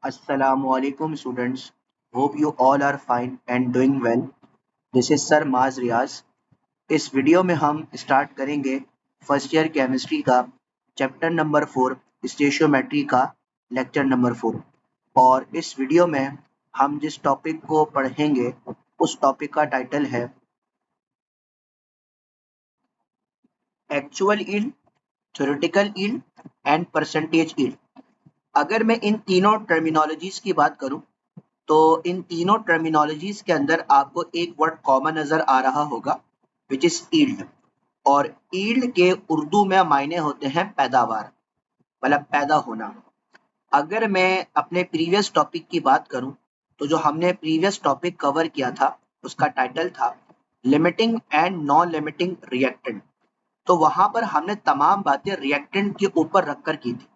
Assalamualaikum students. Hope you all are fine and doing well. This is Sir Maz Riaz. इस video में हम start करेंगे first year chemistry का chapter number 4 स्टेशियोमेट्री का lecture number 4 और इस वीडियो में हम जिस टॉपिक को पढ़ेंगे उस टॉपिक का टाइटल है actual yield, theoretical yield and percentage yield. अगर मैं इन तीनों टर्मिनोलॉजीज की बात करूं तो इन तीनों टर्मिनोलॉजीज के अंदर आपको एक वर्ड कॉमन नजर आ रहा होगा विच इज ईल्ड। और ईल्ड के उर्दू में मायने होते हैं पैदावार, मतलब पैदा होना। अगर मैं अपने प्रीवियस टॉपिक की बात करूं तो जो हमने प्रीवियस टॉपिक कवर किया था उसका टाइटल था limiting and non limiting reactant. तो वहां पर हमने तमाम बातें रिएक्टेंट के ऊपर रखकर की थी,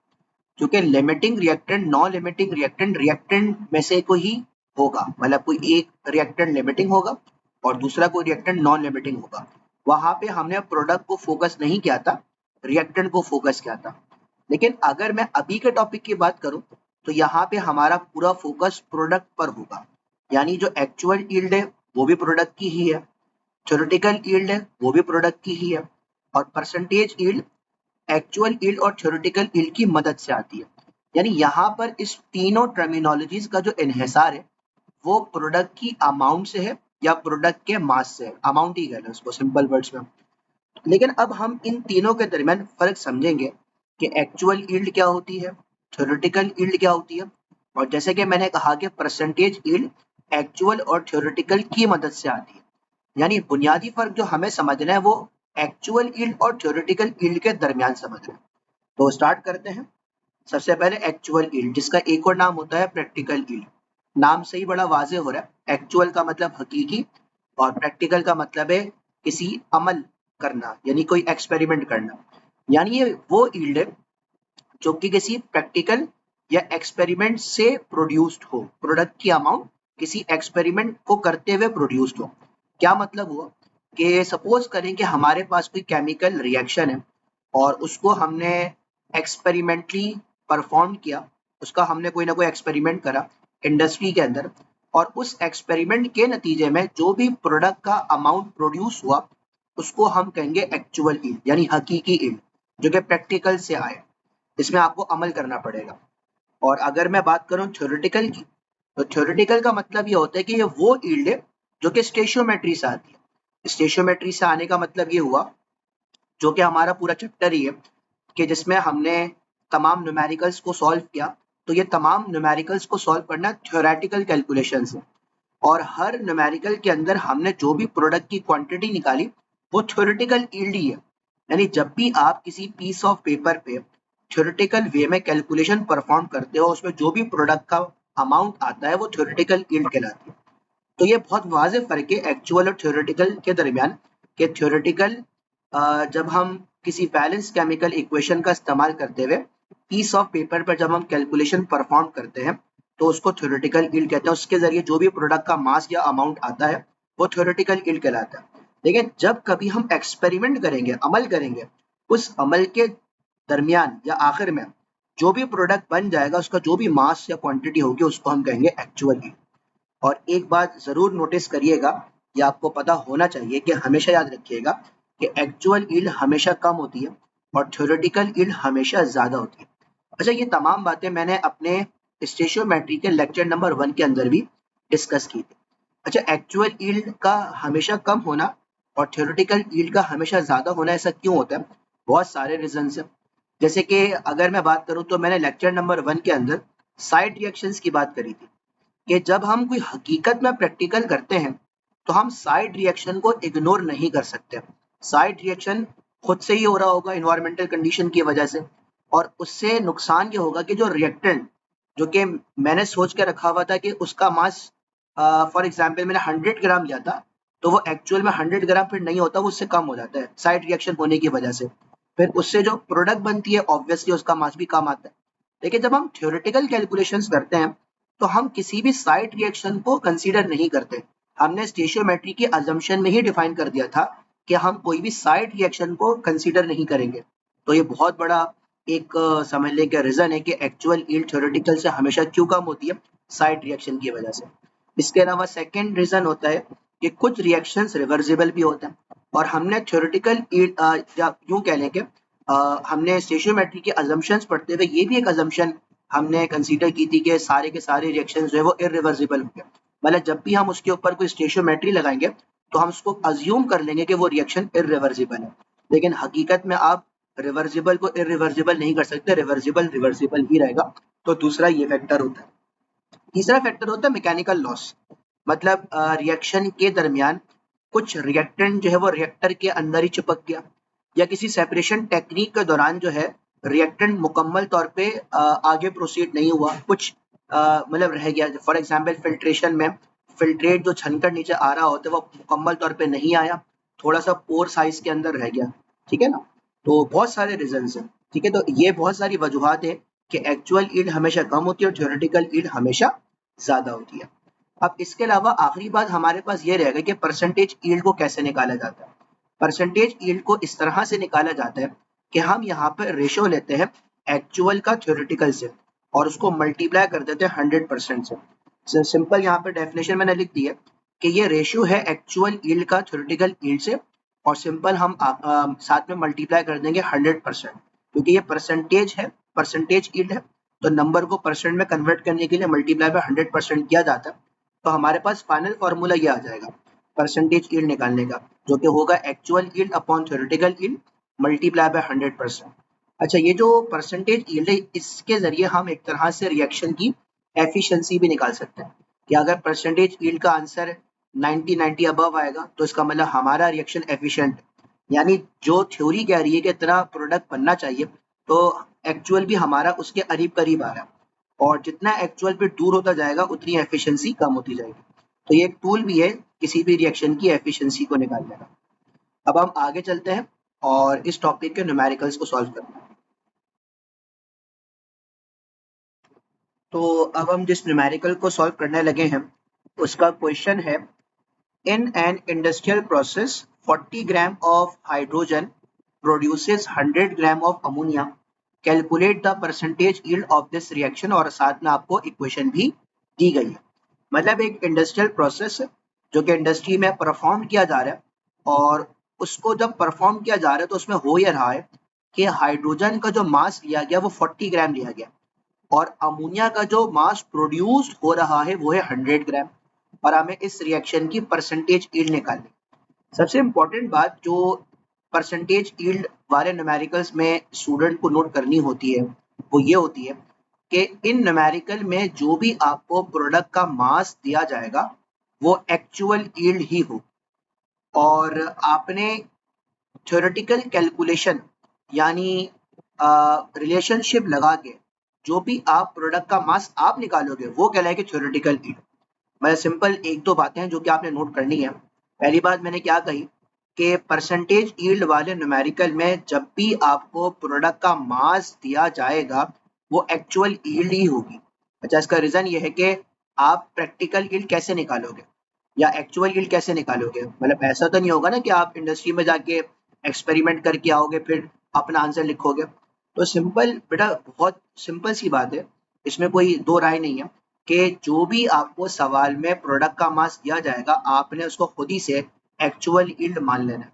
क्योंकि limiting reactant, non limiting reactant, reactant में से कोई ही होगा, मतलब कोई एक रिएक्टेंट लिमिटिंग होगा और दूसरा कोई रिएक्टेंट नॉन लिमिटिंग होगा। वहां पे हमने प्रोडक्ट को फोकस नहीं किया था, रिएक्टेंट को फोकस किया था। लेकिन अगर मैं अभी के टॉपिक की बात करूं तो यहाँ पे हमारा पूरा फोकस प्रोडक्ट पर होगा। यानी जो एक्चुअल यील्ड है वो भी प्रोडक्ट की ही है, थ्योरेटिकल यील्ड है वो भी प्रोडक्ट की ही है, और परसेंटेज यील्ड एक्चुअल यील्ड और थ्योरेटिकल यील्ड की मदद से आती है। यानी यहाँ पर इस तीनों टर्मिनोलॉजीज का जो इन्हिसार है वो प्रोडक्ट की अमाउंट से है या प्रोडक्ट के मास से है, अमाउंट ही कहना है उसको सिंपल वर्ड्स में। लेकिन अब हम इन तीनों के दरमियान फर्क समझेंगे कि एक्चुअल यील्ड क्या होती है, थ्योरेटिकल यील्ड क्या होती है, और जैसे कि मैंने कहा कि परसेंटेज यील्ड एक्चुअल और थ्योरेटिकल की मदद से आती है। यानी बुनियादी फर्क जो हमें समझना है वो एक्चुअल यील्ड और थ्योरेटिकल यील्ड के दरमियान समझना है। तो स्टार्ट करते हैं। सबसे पहले एक्चुअल यील्ड, जिसका एक और नाम होता है प्रैक्टिकल यील्ड। नाम से ही बड़ा वाज़ेह हो रहा है, एक्चुअल का मतलब हकीकी और प्रैक्टिकल का मतलब है किसी अमल करना, यानी कोई एक्सपेरिमेंट करना। यानी ये वो यील्ड है जो कि किसी प्रैक्टिकल या एक्सपेरिमेंट से प्रोड्यूस्ड हो, प्रोडक्ट की अमाउंट किसी एक्सपेरिमेंट को करते हुए प्रोड्यूस्ड हो। क्या मतलब हुआ कि सपोज करें कि हमारे पास कोई केमिकल रिएक्शन है और उसको हमने एक्सपेरिमेंटली परफॉर्म किया, उसका हमने कोई ना कोई एक्सपेरिमेंट करा इंडस्ट्री के अंदर, और उस एक्सपेरिमेंट के नतीजे में जो भी प्रोडक्ट का अमाउंट प्रोड्यूस हुआ उसको हम कहेंगे एक्चुअल यील्ड, यानी हकीकी यील्ड, जो कि प्रैक्टिकल से आए। इसमें आपको अमल करना पड़ेगा। और अगर मैं बात करूं थ्योरेटिकल की, तो थ्योरेटिकल का मतलब ये होता है कि ये वो यील्ड है जो कि स्टेशियोमेट्री से आती है। स्टेशियोमेट्री से आने का मतलब ये हुआ, जो कि हमारा पूरा चैप्टर ही है, कि जिसमें हमने तमाम न्यूमेरिकल्स को सॉल्व किया। तो ये तमाम न्यूमेरिकल्स को सॉल्व करना थ्योरेटिकल कैलकुलेशन है, और हर न्यूमेरिकल के अंदर हमने जो भी प्रोडक्ट की क्वांटिटी निकाली वो थ्योरेटिकल यील्ड ही है। यानी जब भी आप किसी पीस ऑफ पेपर पे थ्योरेटिकल वे में कैलकुलेशन परफॉर्म करते हो, उसमें जो भी प्रोडक्ट का अमाउंट आता है वो थ्योरेटिकल यील्ड कहलाती है। तो ये बहुत वाज़ेह फ़र्क है एक्चुअल और थ्योरेटिकल के दरमियान, कि थ्योरेटिकल जब हम किसी बैलेंस केमिकल इक्वेशन का इस्तेमाल करते हुए पीस ऑफ पेपर पर जब हम कैलकुलेशन परफॉर्म करते हैं तो उसको थ्योरेटिकल यील्ड कहते हैं। उसके जरिए जो भी प्रोडक्ट का मास या अमाउंट आता है वो थ्योरेटिकल यील्ड कहलाता है। लेकिन जब कभी हम एक्सपेरिमेंट करेंगे, अमल करेंगे, उस अमल के दरमियान या आखिर में जो भी प्रोडक्ट बन जाएगा उसका जो भी मास या क्वांटिटी होगी उसको हम कहेंगे एक्चुअल यील्ड। और एक बात जरूर नोटिस करिएगा, ये आपको पता होना चाहिए कि हमेशा याद रखिएगा कि एक्चुअल यील्ड हमेशा कम होती है और थ्योरेटिकल यील्ड हमेशा ज्यादा होती है। अच्छा, ये तमाम बातें मैंने अपने स्टेशियोमेट्री के लेक्चर नंबर 1 के अंदर भी डिस्कस की थी। अच्छा, एक्चुअल यील्ड का हमेशा कम होना और थ्योरेटिकल यील्ड का हमेशा ज्यादा होना, ऐसा क्यों होता है? बहुत सारे रीजन है। जैसे कि अगर मैं बात करूं तो मैंने लेक्चर नंबर 1 के अंदर साइड रिएक्शंस की बात करी थी, कि जब हम कोई हकीकत में प्रैक्टिकल करते हैं तो हम साइड रिएक्शन को इग्नोर नहीं कर सकते। साइड रिएक्शन खुद से ही हो रहा होगा इन्वायरमेंटल कंडीशन की वजह से, और उससे नुकसान ये होगा कि जो रिएक्टेंट, जो कि मैंने सोच के रखा हुआ था कि उसका मास, फॉर एग्जाम्पल मैंने 100 ग्राम लिया था, तो वो एक्चुअल में 100 ग्राम फिर नहीं होता, वो उससे कम हो जाता है साइड रिएक्शन होने की वजह से। फिर उससे जो प्रोडक्ट बनती है ऑब्वियसली उसका मास भी कम आता है। लेकिन जब हम थ्योरेटिकल कैलकुलेशंस करते हैं तो हम किसी भी साइड रिएक्शन को कंसीडर नहीं करते। हमने स्टेशियोमेट्री की अजम्पशन में ही डिफाइन कर दिया था कि हम कोई भी साइड रिएक्शन को कंसीडर नहीं करेंगे। तो ये बहुत बड़ा एक समझ लें कि रीज़न है कि एक्चुअल यील्ड थ्योरेटिकल से हमेशा क्यों कम होती है, साइड रिएक्शन की वजह से। इसके अलावा सेकंड रीज़न होता है कि कुछ रिएक्शंस रिवर्सिबल भी होते हैं और हमने थ्योरेटिकल यील्ड या यूँ कह लें कि हमने स्टेशियोमेट्री के अजम्पशंस पढ़ते हुए ये भी एक अजम्पशन हमने कंसीडर की थी कि सारे के सारे रिएक्शंस जो है वो इर्रिवर्सिबल होंगे। मतलब जब भी हम उसके ऊपर कोई स्टेशियोमेट्री लगाएंगे तो हम उसको अज्यूम कर लेंगे कि वो रिएक्शन इर्रिवर्सिबल है, लेकिन हकीकत में आप रिवर्सिबल को इर्रिवर्सिबल नहीं कर सकते, रिवर्सिबल रिवर्सिबल ही रहेगा। तो दूसरा ये फैक्टर होता है। तीसरा फैक्टर होता है मैकेनिकल लॉस, मतलब रिएक्शन के दरमियान कुछ रिएक्टेंट जो है वो रिएक्टर के अंदर ही चिपक गया या किसी सेपरेशन टेक्निक के दौरान जो है रिएक्टेंट मुकम्मल तौर पे आगे प्रोसीड नहीं हुआ, कुछ मतलब रह गया। फॉर एग्जांपल फिल्ट्रेशन में फिल्ट्रेट जो छनकर नीचे आ रहा होता है वो मुकम्मल तौर पे नहीं आया, थोड़ा सा पोर साइज के अंदर रह गया, ठीक है ना। तो बहुत सारे रीजंस हैं, ठीक है। तो ये बहुत सारी वजूहात है कि एक्चुअल यील्ड हमेशा कम होती है और थ्योरेटिकल यील्ड हमेशा ज़्यादा होती है। अब इसके अलावा आखिरी बात हमारे पास ये रहेगा कि परसेंटेज यील्ड को कैसे निकाला जाता है। परसेंटेज यील्ड को इस तरह से निकाला जाता है कि हम यहाँ पर रेशो लेते हैं एक्चुअल का थ्योरेटिकल से और उसको मल्टीप्लाई कर देते हैं 100% से। सिंपल यहाँ पर डेफिनेशन मैंने लिख दी है कि ये रेशियो है एक्चुअल यील्ड का थ्योरेटिकल यील्ड से और सिंपल हम साथ में मल्टीप्लाई कर देंगे 100%, क्योंकि ये परसेंटेज है, परसेंटेज यील्ड है, तो नंबर को परसेंट में कन्वर्ट करने के लिए मल्टीप्लाई बाय 100% किया जाता है। तो हमारे पास फाइनल फार्मूला ये आ जाएगा परसेंटेज यील्ड निकालने का, जो कि होगा actual yield upon theoretical yield multiply by 100%। अच्छा, ये जो परसेंटेज यील्ड है इसके जरिए हम एक तरह से रिएक्शन की एफिशिएंसी भी निकाल सकते हैं कि अगर परसेंटेज यील्ड का आंसर 90 अबव आएगा तो इसका मतलब हमारा रिएक्शन एफिशिएंट, यानी जो थ्योरी कह रही है कि इतना प्रोडक्ट बनना चाहिए तो एक्चुअल भी हमारा उसके करीब करीब आ रहा है, और जितना एक्चुअल पे दूर होता जाएगा उतनी एफिशिएंसी कम होती जाएगी। तो ये एक टूल भी है किसी भी रिएक्शन की एफिशिएंसी को निकालने का। अब हम आगे चलते हैं और इस टॉपिक के न्यूमेरिकल्स को सॉल्व करते हैं। तो अब हम जिस न्यूमेरिकल को सॉल्व करने लगे हैं उसका क्वेश्चन है, in an industrial process 40 gram of hydrogen produces 100 gram of ammonia, calculate the percentage yield of this reaction, और साथ में आपको इक्वेशन भी दी गई है। मतलब एक इंडस्ट्रियल प्रोसेस है जो कि इंडस्ट्री में परफॉर्म किया जा रहा है और उसको जब परफॉर्म किया जा रहा है तो उसमें हो ये रहा है कि हाइड्रोजन का जो मास लिया गया वो 40 ग्राम लिया गया और अमोनिया का जो मास प्रोड्यूस्ड हो रहा है वो है 100 ग्राम, और हमें इस रिएक्शन की परसेंटेज यील्ड निकालनी। सबसे इम्पोर्टेंट बात जो परसेंटेज यील्ड वाले न्यूमेरिकल्स में स्टूडेंट को नोट करनी होती है वो ये होती है कि इन न्यूमेरिकल में जो भी आपको प्रोडक्ट का मास दिया जाएगा वो एक्चुअल यील्ड ही हो, और आपने थ्योरेटिकल कैलकुलेशन यानी रिलेशनशिप लगा के जो भी आप प्रोडक्ट का मास आप निकालोगे वो कहलाएगी थ्योरेटिकल यील्ड। मैं सिंपल एक दो बातें हैं जो कि आपने नोट करनी है। पहली बात मैंने क्या कही कि परसेंटेज यील्ड वाले न्यूमेरिकल में जब भी आपको प्रोडक्ट का मास दिया जाएगा वो एक्चुअल यील्ड ही होगी। अच्छा, इसका रीजन ये है कि आप प्रैक्टिकल यील्ड कैसे निकालोगे या एक्चुअल यील्ड कैसे निकालोगे, मतलब ऐसा तो नहीं होगा ना कि आप इंडस्ट्री में जाके एक्सपेरिमेंट करके आओगे फिर अपना आंसर लिखोगे। तो सिंपल बेटा, बहुत सिंपल सी बात है, इसमें कोई दो राय नहीं है कि जो भी आपको सवाल में प्रोडक्ट का मास दिया जाएगा आपने उसको खुद ही से एक्चुअल यील्ड मान लेना है।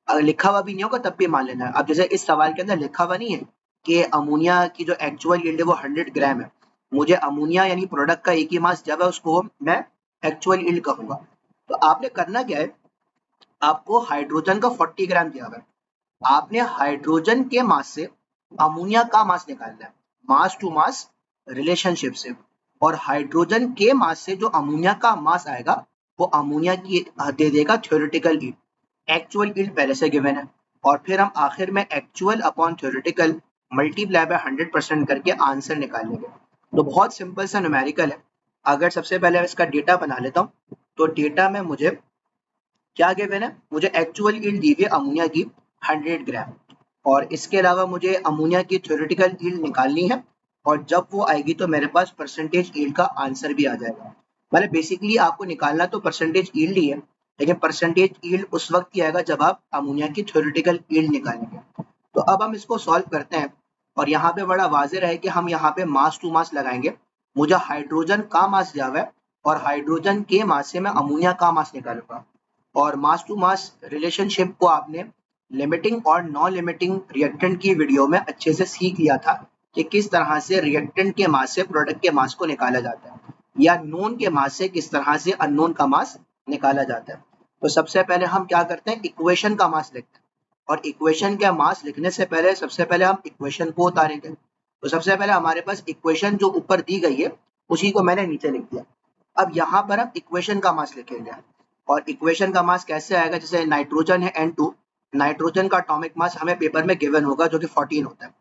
अगर लिखा हुआ भी नहीं होगा तब भी मान लेना है। अब जैसे इस सवाल के अंदर लिखा हुआ नहीं है कि अमोनिया की जो एक्चुअल यील्ड है वो 100 ग्राम है, मुझे अमोनिया यानी प्रोडक्ट का एक ही मास जब है उसको मैं एक्चुअल यील्ड कहूंगा। तो आपने करना क्या है, आपको हाइड्रोजन का 40 ग्राम दिया हुआ है, आपने हाइड्रोजन के मास से अमोनिया का मास निकालना है, मास टू मास रिलेशनशिप से, और हाइड्रोजन के मास से जो अमोनिया का मास आएगा वो अमोनिया की दे देगा थ्योरेटिकल यील्ड। एक्चुअल यील्ड पहले से गिवन है और फिर हम आखिर में actual upon theoretical multiply by 100% करके आंसर निकाल लेंगे। तो बहुत सिंपल सा न्यूमेरिकल है। अगर सबसे पहले इसका डेटा बना लेता हूँ तो डेटा में मुझे क्या गिवन है, मुझे एक्चुअल यील्ड दी हुई है अमोनिया की 100 ग्राम, और इसके अलावा मुझे अमोनिया की थ्योरेटिकल यील्ड निकालनी है, और जब वो आएगी तो मेरे पास परसेंटेज यील्ड का आंसर भी आ जाएगा। मतलब बेसिकली आपको निकालना तो परसेंटेज यील्ड ही है, लेकिन परसेंटेज यील्ड उस वक्त ही आएगा जब आप अमोनिया की थ्योरेटिकल यील्ड निकालेंगे। तो अब हम इसको सॉल्व करते हैं और यहाँ पे बड़ा वाज़ेह है कि हम यहाँ पे मास टू मास लगाएंगे। मुझे हाइड्रोजन का मास दिया हुआ है और हाइड्रोजन के मास से मैं अमोनिया का मास निकालूंगा। और मास टू मास रिलेशनशिप को आपने लिमिटिंग और नॉन लिमिटिंग रिएक्टेंट की वीडियो में अच्छे से सीख लिया था कि किस तरह से रिएक्टेंट के मास से प्रोडक्ट के मास को निकाला जाता है, या नोन के मास से किस तरह से अननोन का मास निकाला जाता है। तो सबसे पहले हम क्या करते हैं, इक्वेशन का मास लिखते हैं। और इक्वेशन का मास लिखने से पहले सबसे पहले हम इक्वेशन को उतारेंगे। तो सबसे पहले हमारे पास इक्वेशन जो ऊपर दी गई है उसी को मैंने नीचे लिख दिया। अब यहाँ पर हम इक्वेशन का मास लिखेंगे। और इक्वेशन का मास कैसे आएगा, जैसे नाइट्रोजन है N2, नाइट्रोजन का एटॉमिक मास हमें पेपर में गिवन होगा जो कि 14 होता है।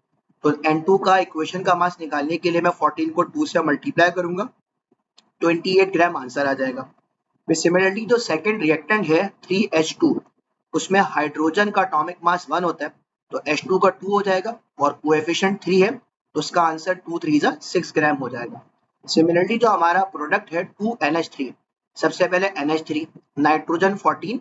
तो N2 का इक्वेशन का मास निकालने के लिए मैं 14 को 2 से मल्टीप्लाई करूंगा, 28 ग्राम आंसर आ जाएगा। सिमिलरली जो सेकंड रिएक्टेंट है 3H2, उसमें हाइड्रोजन का एटॉमिक मास 1 होता है, तो H2 का 2 हो जाएगा और कोएफिशिएंट 3 है, तो उसका आंसर 2 3 जा 6 ग्राम हो जाएगा। सिमिलरली जो हमारा प्रोडक्ट है 2NH3, सबसे पहले NH3, नाइट्रोजन 14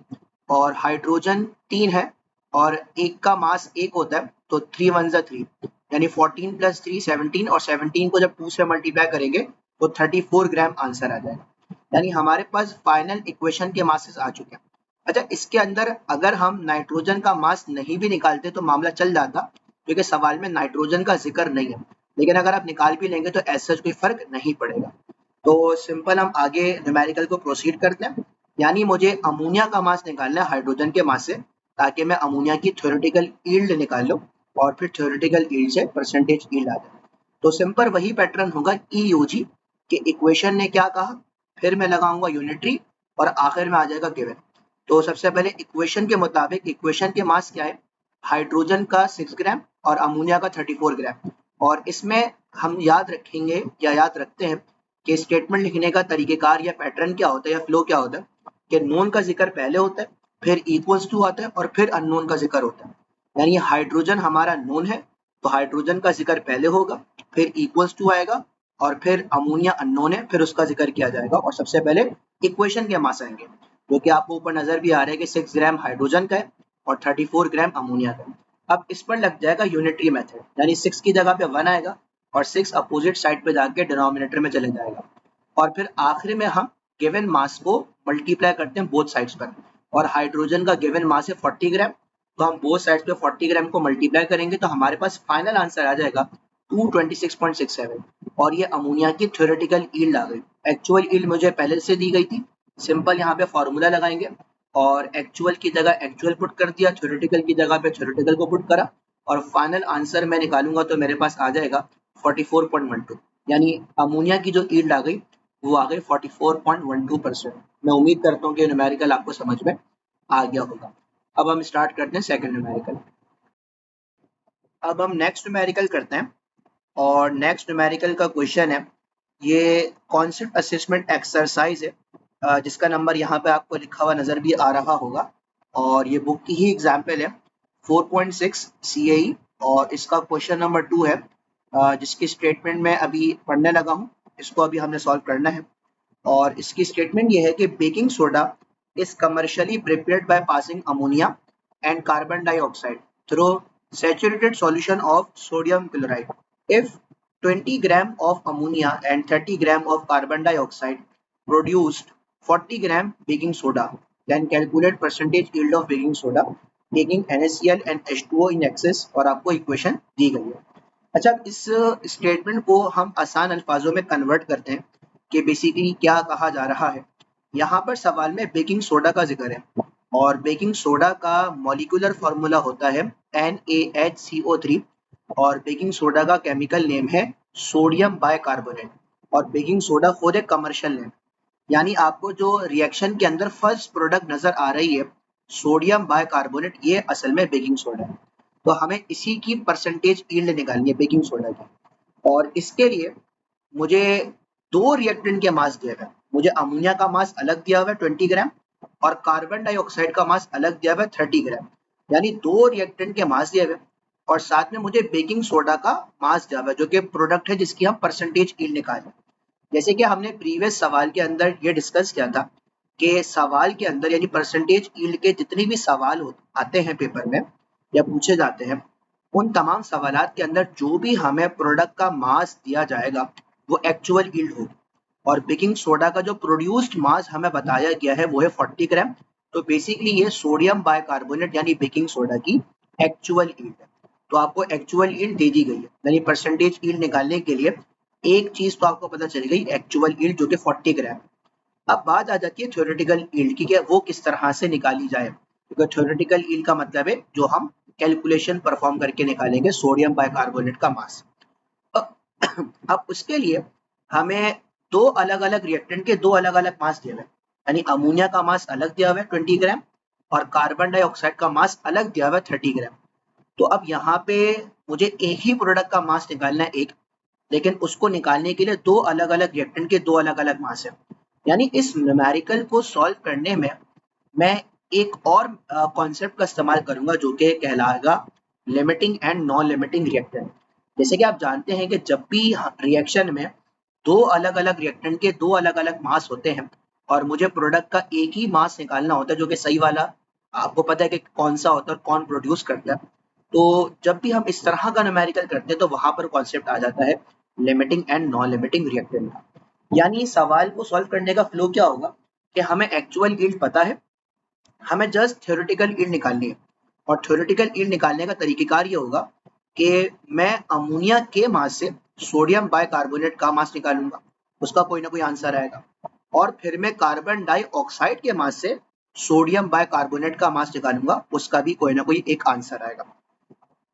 और हाइड्रोजन 3 है और एक का मास 1 होता है, तो 3 1 जा 3, यानी 14 प्लस 3 17, और 17 को जब 2 से मल्टीप्लाई करेंगे तो 34 ग्राम आंसर आ जाएगा। यानी हमारे पास फाइनल इक्वेशन के मासेस आ चुके हैं। अच्छा, इसके अंदर अगर हम नाइट्रोजन का मास नहीं भी निकालते तो मामला चल जाता, क्योंकि सवाल में नाइट्रोजन का जिक्र नहीं है, लेकिन अगर आप निकाल भी लेंगे तो ऐसा कोई फर्क नहीं पड़ेगा। तो सिंपल हम आगे न्यूमेरिकल को प्रोसीड करते हैं। यानी मुझे अमोनिया का मास निकालना है हाइड्रोजन के मास से, ताकि मैं अमोनिया की थ्योरेटिकल यील्ड निकाल लूँ और फिर थ्योरेटिकल यील्ड से परसेंटेज यील्ड आ जाए। तो सिंपल वही पैटर्न होगा EUG कि इक्वेशन ने क्या कहा, फिर मैं लगाऊंगा यूनिटरी और आखिर में आ जाएगा गिवन। तो सबसे पहले इक्वेशन के मुताबिक इक्वेशन के मास क्या है, हाइड्रोजन का 6 ग्राम और अमोनिया का 34 ग्राम। और इसमें हम याद रखेंगे या याद रखते हैं कि स्टेटमेंट लिखने का तरीकेकार या पैटर्न क्या होता है या फ्लो क्या होता है, कि नोन का जिक्र पहले होता है, फिर इक्वल्स टू आता है और फिर अननोन का जिक्र होता है। यानी हाइड्रोजन हमारा नोन है तो हाइड्रोजन का जिक्र पहले होगा, फिर इक्वल्स टू आएगा और फिर अमोनिया अननोन है, फिर उसका जिक्र किया जाएगा और सबसे पहले इक्वेशन के मास आएंगे, जो कि आपको ऊपर नजर भी आ रहा है कि 6 ग्राम हाइड्रोजन का है और 34 ग्राम अमोनिया का है। अब इस पर लग जाएगा यूनिटरी मेथड, यानी 6 की जगह पे 1 आएगा और 6 अपोजिट साइड पे जाके डिनोमिनेटर में चले जाएगा। और फिर आखिरी में हम गिवन मास को मल्टीप्लाई करते हैं बोथ साइड्स पर, और हाइड्रोजन का गिवन मास है 40 ग्राम, तो हम बोथ साइड्स पे 40 ग्राम को मल्टीप्लाई करेंगे तो हमारे पास फाइनल आंसर आ जाएगा 226.67। और ये अमोनिया की थ्योरेटिकल यील्ड आ गई। एक्चुअल यील्ड मुझे पहले से दी गई थी, सिंपल यहाँ पे फॉर्मूला लगाएंगे और एक्चुअल की जगह एक्चुअल पुट कर दिया, थ्योरेटिकल की जगह पे थ्योरेटिकल को पुट करा, और फाइनल आंसर मैं निकालूंगा तो मेरे पास आ जाएगा 44.12, यानी अमोनिया की जो यील्ड आ गई वो आ गई 44.12%। मैं उम्मीद करता हूँ कि न्यूमेरिकल आपको समझ में आ गया होगा। अब हम स्टार्ट करते हैं सेकंड न्यूमेरिकल। अब हम नेक्स्ट न्यूमेरिकल करते हैं और नेक्स्ट न्यूमेरिकल का क्वेश्चन है, ये कॉन्सेप्ट असेसमेंट एक्सरसाइज है, जिसका नंबर यहाँ पे आपको लिखा हुआ नजर भी आ रहा होगा, और ये बुक की ही एग्जाम्पल है 4.6 CAE, और इसका क्वेश्चन नंबर 2 है, जिसकी स्टेटमेंट मैं अभी पढ़ने लगा हूँ, इसको अभी हमने सॉल्व करना है। और इसकी स्टेटमेंट ये है कि baking soda is commercially prepared by passing ammonia and carbon dioxide through saturated solution of sodium chloride. If 20 gram of ammonia and 30 gram of carbon dioxide produced 40 gram baking soda, then calculate percentage yield of baking soda taking NaCl and H2O in excess, और आपको equation दी गई है। अच्छा, इस statement को हम आसान अल्फाजों में कन्वर्ट करते हैं कि बेसिकली क्या कहा जा रहा है। यहाँ पर सवाल में बेकिंग सोडा का जिक्र है और बेकिंग सोडा का मॉलिक्यूलर फार्मूला होता है NaHCO3, और बेकिंग सोडा का केमिकल नेम है सोडियम बाइकार्बोनेट, और बेकिंग सोडा खुद एक कमर्शियल नेम, यानी आपको जो रिएक्शन के अंदर फर्स्ट प्रोडक्ट नजर आ रही है सोडियम बाइकार्बोनेट, ये असल में बेकिंग सोडा है। तो हमें इसी की परसेंटेज यील्ड निकालनी है बेकिंग सोडा की, और इसके लिए मुझे दो रिएक्टेंट के मास दिया गया। मुझे अमोनिया का मास अलग दिया हुआ है 20 ग्राम और कार्बन डाइऑक्साइड का मास अलग दिया हुआ है 30 ग्राम, यानी दो रिएक्टेंट के मास दिए हुए, और साथ में मुझे बेकिंग सोडा का मास दिया हुआ है जो कि प्रोडक्ट है जिसकी हम परसेंटेज यील्ड निकालें। जैसे कि हमने प्रीवियस सवाल के अंदर ये डिस्कस किया था कि सवाल के अंदर यानी परसेंटेज यील्ड के जितने भी सवाल आते हैं पेपर में या पूछे जाते हैं, उन तमाम सवालात के अंदर जो भी हमें प्रोडक्ट का मास दिया जाएगा वो एक्चुअल यील्ड होगी, और बेकिंग सोडा का जो प्रोड्यूस्ड मास हमें बताया गया है वो है 40 ग्राम। तो बेसिकली ये सोडियम बाइकार्बोनेट यानी बेकिंग सोडा की एक्चुअल यील्ड है। तो आपको एक्चुअल यील्ड दे दी गई है, यानी परसेंटेज यील्ड निकालने के लिए एक चीज तो आपको पता चल गई, एक्चुअल यील्ड जो कि 40 ग्राम। अब बात आ जाती है थ्योरेटिकल यील्ड की, कि वो किस तरह से निकाली जाए, क्योंकि थ्योरेटिकल यील्ड का मतलब है जो हम कैलकुलेशन परफॉर्म करके निकालेंगे सोडियम बाइकार्बोनेट का मास। अब उसके लिए हमें दो अलग अलग रिएक्टेंट के दो अलग अलग मास दिए हुए, यानी अमोनिया का मास अलग दिया हुआ है 20 ग्राम, और कार्बन डाइऑक्साइड का मास अलग दिया हुआ है 30 ग्राम। तो अब यहाँ पे मुझे एक ही प्रोडक्ट का मास निकालना है एक, लेकिन उसको निकालने के लिए दो अलग अलग रिएक्टेंट के दो अलग अलग मास है। यानी इस न्यूमेरिकल को सॉल्व करने में मैं एक और कॉन्सेप्ट का इस्तेमाल करूंगा जो कि कहलाएगा limiting and non limiting reactant. जैसे कि आप जानते हैं कि जब भी रिएक्शन में दो अलग अलग रिएक्टेंट के दो अलग अलग मास होते हैं और मुझे प्रोडक्ट का एक ही मास निकालना होता है जो कि सही वाला, आपको पता है कि कौन सा होता है और कौन प्रोड्यूस करता है, तो जब भी हम इस तरह का न्यूमेरिकल करते हैं तो वहां पर कॉन्सेप्ट आ जाता है limiting and non limiting reactant. यानी सवाल को सॉल्व करने का फ्लो क्या होगा कि हमें एक्चुअल यील्ड पता है, हमें जस्ट थ्योरेटिकल यील्ड निकालनी है, और थ्योरेटिकल यील्ड निकालने का तरीकेकार ये होगा कि मैं अमोनिया के मास से सोडियम बाइकार्बोनेट का मास निकालूंगा, उसका कोई ना कोई आंसर आएगा, और फिर मैं कार्बन डाइऑक्साइड के मास से सोडियम बाइकार्बोनेट का मास निकालूंगा, उसका भी कोई ना कोई एक आंसर आएगा।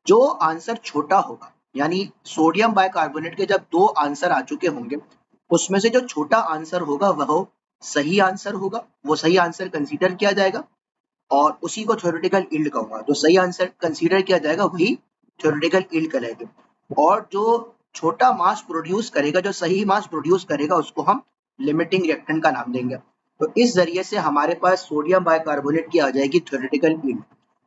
जो आंसर छोटा होगा, यानी सोडियम बाइकार्बोनेट के जब दो आंसर आ चुके होंगे, उसमें से जो छोटा आंसर होगा वह सही आंसर होगा, वो सही आंसर कंसीडर किया जाएगा, और उसी को थ्योरेटिकल यील्ड कहूंगा। जो सही आंसर कंसीडर किया जाएगा वही थ्योरेटिकल यील्ड कहलाएगी, और जो छोटा मास प्रोड्यूस करेगा, जो सही मास प्रोड्यूस करेगा, उसको हम लिमिटिंग रिएक्टेंट का नाम देंगे। तो इस जरिए से हमारे पास सोडियम बाइकार्बोनेट की आ जाएगी थ्योरेटिकल यील्ड,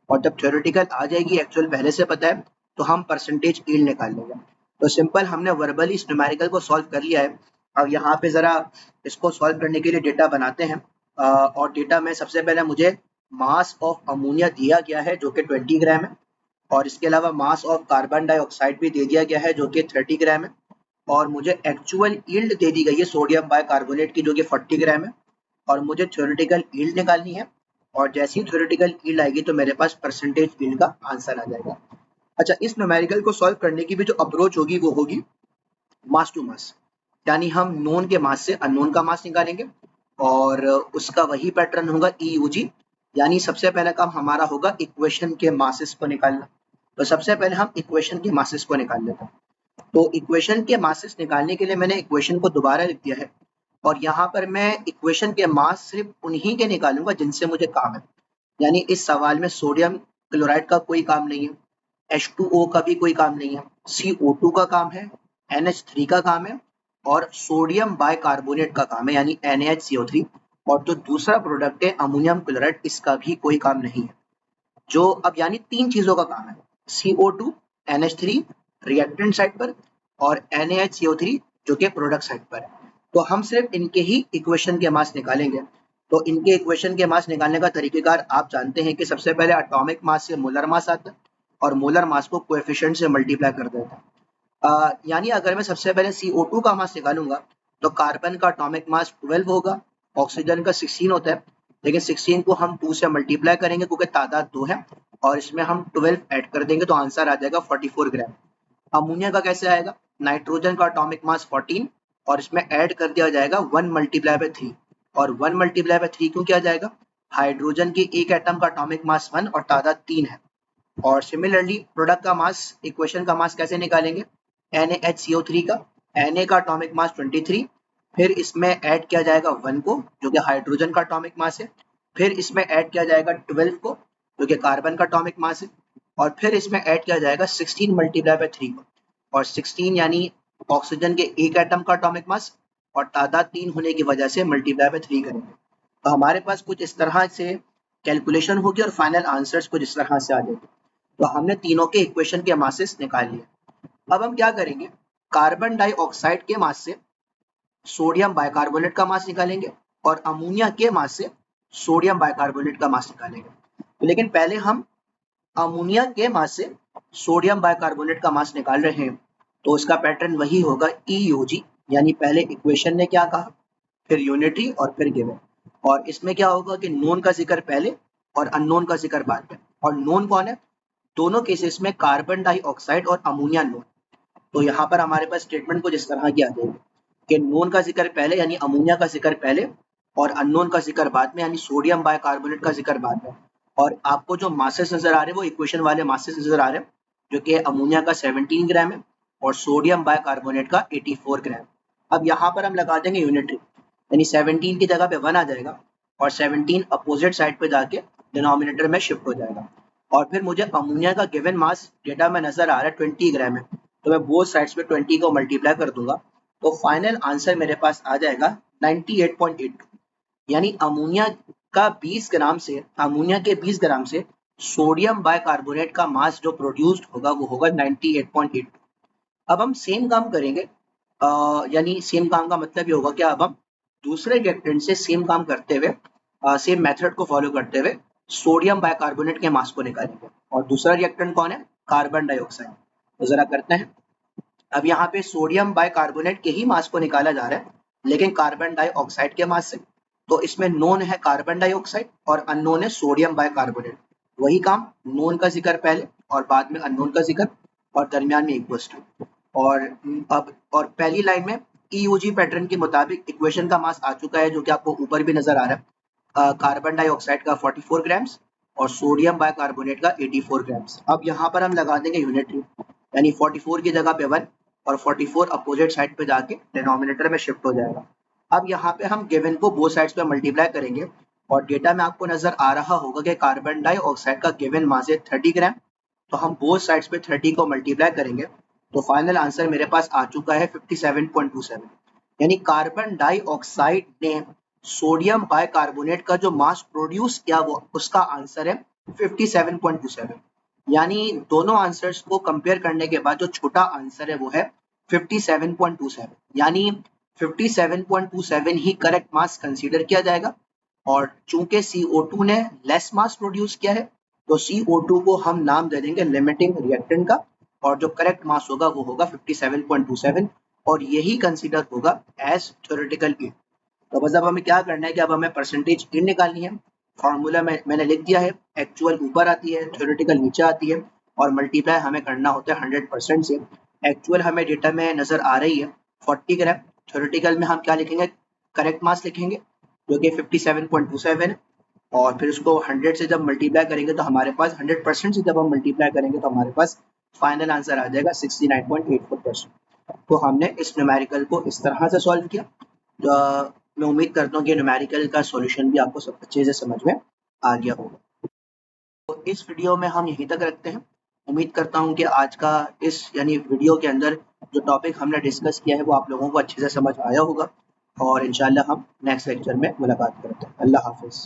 और जब थ्योरेटिकल आ जाएगी, एक्चुअल पहले से पता है, तो हम परसेंटेज यील्ड निकाल लेंगे। तो सिंपल हमने वर्बली इस न्यूमेरिकल को सॉल्व कर लिया है। अब यहाँ पे जरा इसको सॉल्व करने के लिए डेटा बनाते हैं, और डेटा में सबसे पहले मुझे मास ऑफ अमोनिया दिया गया है जो कि 20 ग्राम है, और इसके अलावा मास ऑफ कार्बन डाइऑक्साइड भी दे दिया गया है जो कि 30 ग्राम है, और मुझे एक्चुअल यील्ड दे दी गई है सोडियम बाइकार्बोनेट की जो कि 40 ग्राम है, और मुझे थ्योरेटिकल यील्ड निकालनी है, और जैसे ही थ्योरेटिकल यील्ड आएगी तो मेरे पास परसेंटेज यील्ड का आंसर आ जाएगा। अच्छा, इस न्यूमेरिकल को सॉल्व करने की भी जो अप्रोच होगी वो होगी मास टू मास, यानी हम नोन के मास से अननोन का मास निकालेंगे, और उसका वही पैटर्न होगा ईयूजी, यानी सबसे पहला काम हमारा होगा इक्वेशन के मासेस को निकालना। तो सबसे पहले हम इक्वेशन के मासेस को निकाल लेते हैं। तो इक्वेशन के मासेस निकालने के लिए मैंने इक्वेशन को दोबारा लिख दिया है, और यहाँ पर मैं इक्वेशन के मास सिर्फ उन्हीं के निकालूंगा जिनसे मुझे काम है। यानी इस सवाल में सोडियम क्लोराइड का कोई काम नहीं है, H2O का भी कोई काम नहीं है, CO2 का काम है, NH3 का काम है, और सोडियम बाइकार्बोनेट का काम है यानी NaHCO3, और जो दूसरा प्रोडक्ट है अमोनियम क्लोराइड, इसका भी कोई काम नहीं है। जो अब यानी तीन चीजों का काम है, CO2, NH3 रिएक्टेंट साइड पर, और NaHCO3 जो कि प्रोडक्ट साइड पर है। तो हम सिर्फ इनके ही इक्वेशन के मास निकालेंगे। तो इनके इक्वेशन के मास निकालने का तरीकेकार आप जानते हैं कि सबसे पहले एटॉमिक मास से मोलर मास आता है, और मोलर मास को कोएफिशिएंट से मल्टीप्लाई कर देता है। यानी अगर मैं सबसे पहले CO2 का मास निकालूंगा तो कार्बन का एटॉमिक मास 12 होगा, ऑक्सीजन का 16 होता है, लेकिन 16 को हम 2 से मल्टीप्लाई करेंगे क्योंकि तादाद 2 है, और इसमें हम 12 ऐड कर देंगे तो आंसर आ जाएगा 44 ग्राम। अमोनिया का कैसे आएगा, नाइट्रोजन का एटॉमिक मास 14, और इसमें ऐड कर दिया जाएगा 1 मल्टीप्लाई बाय 3, और 1 मल्टीप्लाई बाय 3 क्यों किया जाएगा, हाइड्रोजन के एक एटम का एटॉमिक मास 1 और तादाद 3 है। और सिमिलरली प्रोडक्ट का मास, इक्वेशन का मास कैसे निकालेंगे, NaHCO3 का, Na का एटॉमिक मास 23, फिर इसमें ऐड किया जाएगा 1 को जो कि हाइड्रोजन का एटॉमिक मास है, फिर इसमें ऐड किया जाएगा 12 को जो कि कार्बन का एटॉमिक मास है, और फिर इसमें ऐड किया जाएगा 16 मल्टीप्लाई बाय 3 को, और 16 यानी ऑक्सीजन के एक एटम का एटॉमिक मास, और तादाद 3 होने की वजह से मल्टीप्लाई बाय 3 करेंगे। तो हमारे पास कुछ इस तरह से कैलकुलेशन होगी और फाइनल आंसर्स कुछ इस तरह से आ जाएंगे। तो हमने तीनों के इक्वेशन के मासेस निकाल लिए। अब हम क्या करेंगे, कार्बन डाइऑक्साइड के मास से सोडियम बाइकार्बोनेट का मास निकालेंगे, और अमोनिया के मास से सोडियम बाइकार्बोनेट का मास निकालेंगे। तो लेकिन पहले हम अमोनिया के मास से सोडियम बाइकार्बोनेट का मास निकाल रहे हैं तो इसका पैटर्न वही होगा EUG, यानी पहले इक्वेशन ने क्या कहा, फिर यूनिटरी और फिर गिवन। और इसमें क्या होगा कि नोन का जिक्र पहले और अननोन का जिक्र बाद में। और नोन कौन है, दोनों केसेस में कार्बन डाइऑक्साइड और अमोनिया नोन। तो यहाँ पर हमारे पास स्टेटमेंट कुछ इस तरह की आ जाएगी कि नोन का जिक्र पहले यानी अमोनिया का जिक्र पहले और अननोन का जिक्र बाद में यानी सोडियम बाइकार्बोनेट का जिक्र बाद में। और आपको जो मासेस नजर आ रहे हैं वो इक्वेशन वाले मासेस नजर आ रहे हैं, जो कि अमोनिया का 17 ग्राम है और सोडियम बाइकार्बोनेट का 84 ग्राम। अब यहाँ पर हम लगा देंगे यूनिटरी, यानी 17 की जगह पे 1 आ जाएगा और 17 अपोजिट साइड पे जाके डिनोमिनेटर में शिफ्ट हो जाएगा। और फिर मुझे अमोनिया का गिवन मास डेटा में नजर आ रहा है 20 ग्राम है, तो मैं बोथ साइड्स पे 20 को मल्टीप्लाई कर दूंगा तो फाइनल आंसर मेरे पास आ जाएगा 98.82, यानी अमोनिया के 20 ग्राम से सोडियम बाइकार्बोनेट का मास जो प्रोड्यूस्ड होगा वो होगा 98.82। अब हम सेम काम करेंगे, यानी सेम काम का मतलब ये होगा कि अब हम दूसरे रिएक्टेंट से सेम काम करते हुए, सेम मेथड को फॉलो करते हुए सोडियम बाइकार्बोनेट के मास को निकालेंगे। और दूसरा रिएक्टेंट कौन है, कार्बन डाइऑक्साइड। तो जरा करते हैं। अब यहाँ पे सोडियम बाइकार्बोनेट के ही मास को निकाला जा रहा है, लेकिन कार्बन डाइऑक्साइड के मास से। तो इसमें नोन है कार्बन डाइऑक्साइड और अननोन है सोडियम बाइकार्बोनेट। वही काम, नोन का जिक्र पहले और बाद में अननोन का जिक्र और दरमियान में इक्वल्स टू। और पहली लाइन में EUG पैटर्न के मुताबिक इक्वेशन का मास आ चुका है, जो कि आपको ऊपर भी नजर आ रहा है, कार्बन डाइऑक्साइड का 44 ग्राम्स और सोडियम बाइकार्बोनेट का 84 ग्राम्स। अब यहाँ पर हम लगा देंगे यूनिटरी, यानी 44 की जगह पे 1 और 44 अपोजिट साइड पे जाके डिनोमिनेटर में शिफ्ट हो जाएगा। अब यहाँ पे हम गिवन को बोथ साइड्स पे मल्टीप्लाई करेंगे और डेटा में आपको नजर आ रहा होगा कि कार्बन डाइऑक्साइड का गिवन मास है 30 ग्राम, तो हम बोथ साइड्स पे 30 को मल्टीप्लाई करेंगे तो फाइनल आंसर मेरे पास आ चुका है 57.27, यानी कार्बन डाइऑक्साइड ने सोडियम बाइकार्बोनेट का जो मास प्रोड्यूस किया वो उसका आंसर है 57.27। यानी दोनों आंसर्स को कंपेयर करने के बाद जो छोटा आंसर है वो है 57.27, यानी 57.27 ही करेक्ट मास कंसीडर किया जाएगा। और चूंकि CO2 ने लेस मास प्रोड्यूस किया है तो CO2 को हम नाम दे देंगे लिमिटिंग रिएक्टेंट का, और जो करेक्ट मास होगा वो होगा 57.27 और यही कंसीडर होगा एज थ्योरेटिकल ईल्ड। तो बस अब हमें क्या करना है कि अब हमें परसेंटेज ईल्ड निकालनी है। फॉर्मूला में मैंने लिख दिया है, एक्चुअल ऊपर आती है, थ्योरेटिकल नीचे आती है और मल्टीप्लाई हमें करना होता है 100% से। एक्चुअल हमें डेटा में नजर आ रही है 40 ग्राम, थ्योरेटिकल में हम क्या लिखेंगे, करेक्ट मास लिखेंगे जो कि 57.27 है और फिर उसको 100 से जब मल्टीप्लाई करेंगे तो हमारे पास 100% से जब हम मल्टीप्लाई करेंगे तो हमारे पास फाइनल आंसर आ जाएगा 69.84%। तो हमने इस न्यूमेरिकल को इस तरह से सॉल्व किया। मैं उम्मीद करता हूँ कि न्यूमेरिकल का सॉल्यूशन भी आपको सब अच्छे से समझ में आ गया होगा। तो इस वीडियो में हम यहीं तक रखते हैं। उम्मीद करता हूँ कि आज का इस यानी वीडियो के अंदर जो टॉपिक हमने डिस्कस किया है वो आप लोगों को अच्छे से समझ आया होगा और इंशाल्लाह हम नेक्स्ट लेक्चर में मुलाकात करते हैं। अल्लाह हाफिज़।